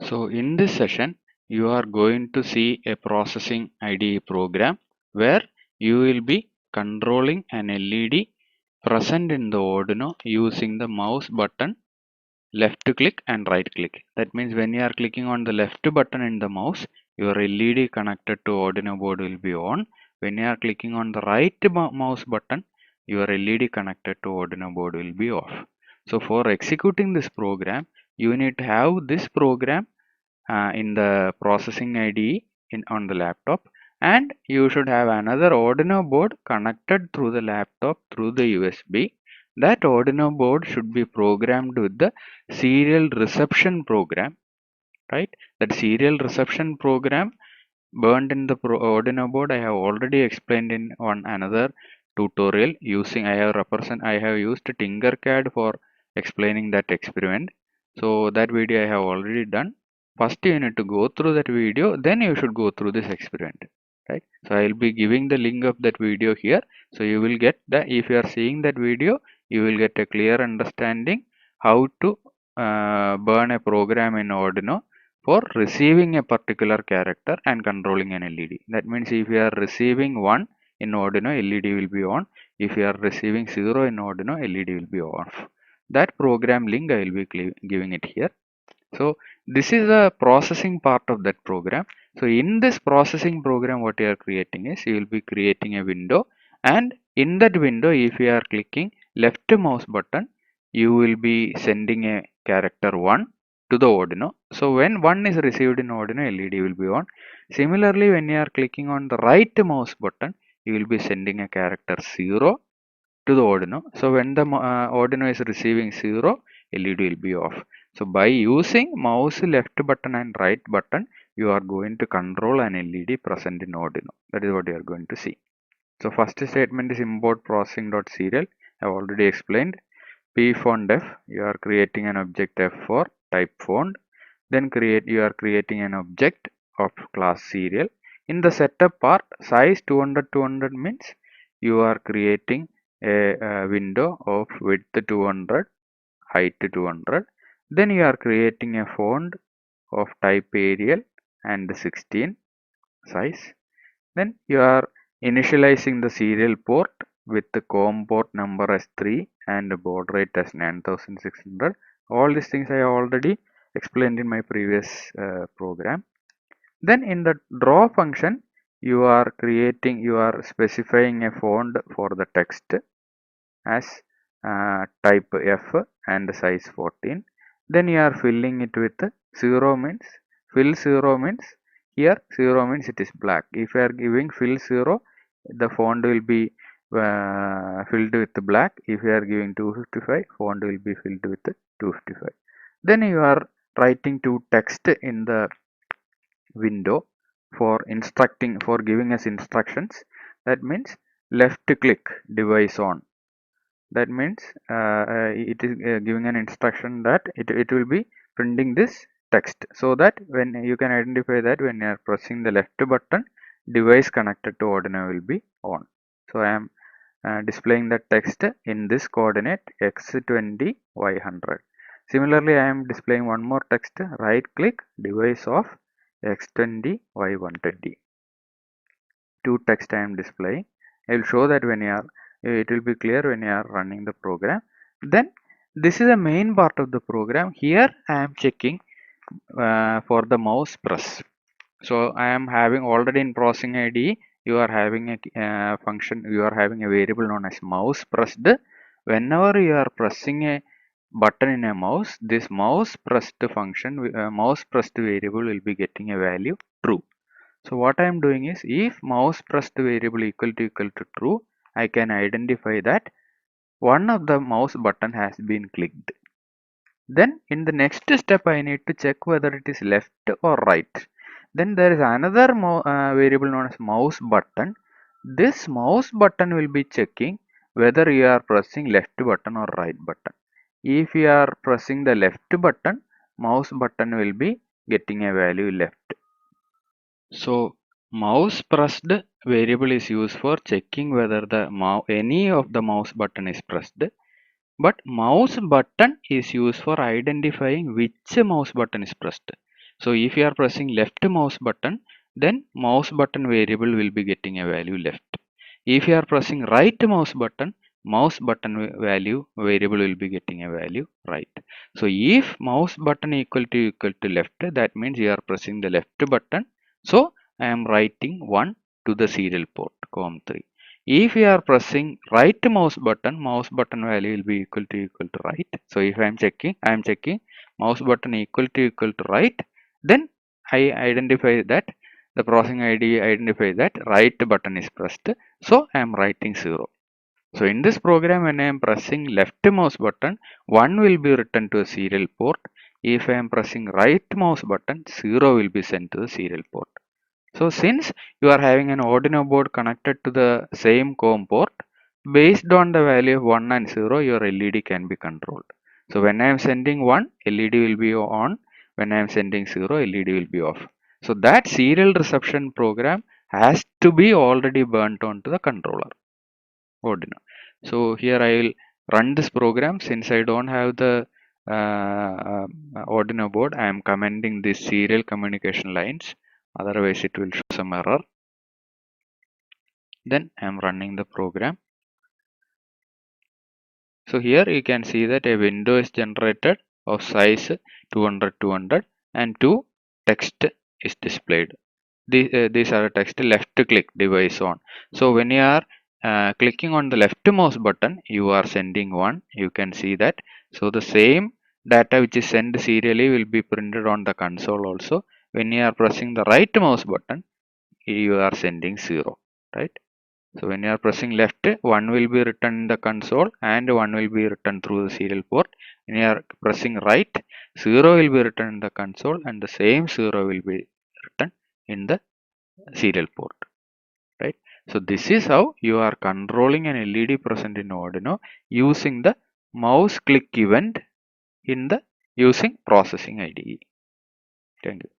So in this session, you are going to see a Processing IDE program where you will be controlling an LED present in the Arduino using the mouse button left click and right click. That means when you are clicking on the left button in the mouse, your LED connected to Arduino board will be on. When you are clicking on the right mouse button, your LED connected to Arduino board will be off. So for executing this program, you need to have this program in the processing IDE on the laptop, and you should have another Arduino board connected through the laptop through the USB. That Arduino board should be programmed with the serial reception program, right? That serial reception program burned in the Arduino board I have already explained in on another tutorial using I have used Tinkercad for explaining that experiment. So that video I have already done. First you need to go through that video, then you should go through this experiment, right? So I will be giving the link of that video here. So you will get the, if you are seeing that video, you will get a clear understanding how to burn a program in Arduino for receiving a particular character and controlling an LED. That means if you are receiving 1 in Arduino, LED will be on. If you are receiving 0 in Arduino, LED will be off. That program link I will be giving it here. So this is the processing part of that program. So in this processing program, what you are creating is you will be creating a window, and in that window, if you are clicking left mouse button, you will be sending a character 1 to the Arduino. So when 1 is received in Arduino, LED will be on. Similarly, when you are clicking on the right mouse button, you will be sending a character 0 to the Arduino. So when the Arduino is receiving 0, LED will be off. So by using mouse left button and right button, you are going to control an LED present in Arduino. That is what you are going to see. So first statement is import processing.serial. I have already explained. P-font-f, you are creating an object f for type font. Then you are creating an object of class serial. In the setup part, size 200 means you are creating a window of width 200, height 200. Then you are creating a font of type Arial and 16 size. Then you are initializing the serial port with the COM port number as 3 and the baud rate as 9600. All these things I already explained in my previous program. Then in the draw function, you are specifying a font for the text as type F and size 14. Then you are filling it with 0 means fill 0 means here 0 means it is black. If you are giving fill 0, the font will be filled with black. If you are giving 255, font will be filled with 255. Then you are writing to text in the window for giving us instructions. That means left click device on. That means it is giving an instruction that it will be printing this text, so that when you can identify that when you are pressing the left button, device connected to Arduino will be on. So I am displaying the text in this coordinate x20 y100. Similarly, I am displaying one more text, right click device of x20 y120. Two text I am displaying. I will show that when you are, it will be clear when you are running the program. Then this is the main part of the program. Here I am checking for the mouse press. So I am having already in processing IDE, you are having a function, you are having a variable known as mouse pressed. Whenever you are pressing a button in a mouse, this mouse pressed function, mouse pressed variable will be getting a value true. So what I am doing is, if mouse pressed variable equal to true, I can identify that one of the mouse button has been clicked. Then in the next step, I need to check whether it is left or right. Then there is another variable known as mouse button. This mouse button will be checking whether you are pressing left button or right button. If you are pressing the left button, mouse button will be getting a value left. So mouse pressed variable is used for checking whether the any of the mouse button is pressed. But mouse button is used for identifying which mouse button is pressed. So if you are pressing left mouse button, then mouse button variable will be getting a value left. If you are pressing right mouse button, mouse button value variable will be getting a value right. So if mouse button equal to left, that means you are pressing the left button. So I am writing 1 to the serial port COM3. If you are pressing right mouse button value will be equal to right. So if I am checking mouse button equal to right, then I identify that the processing IDE identifies that right button is pressed. So I am writing 0. So in this program, when I am pressing left mouse button, 1 will be written to a serial port. If I am pressing right mouse button, 0 will be sent to the serial port. So since you are having an Arduino board connected to the same COM port, based on the value of 1 and 0, your LED can be controlled. So when I am sending 1, LED will be on. When I am sending 0, LED will be off. So that serial reception program has to be already burnt onto the controller Arduino. So here I will run this program. Since I don't have the Arduino board, I am commenting these serial communication lines. Otherwise, it will show some error. Then I am running the program. So here you can see that a window is generated of size 200 and 2 text is displayed. These are text left click device on. So when you are clicking on the left mouse button, you are sending 1. You can see that. So the same data which is sent serially will be printed on the console also. When you are pressing the right mouse button, you are sending 0, right? So when you are pressing left, 1 will be written in the console and 1 will be written through the serial port. When you are pressing right, 0 will be written in the console and the same 0 will be written in the serial port, right? So this is how you are controlling an LED present in Arduino using the mouse click event in the using processing IDE. Thank you.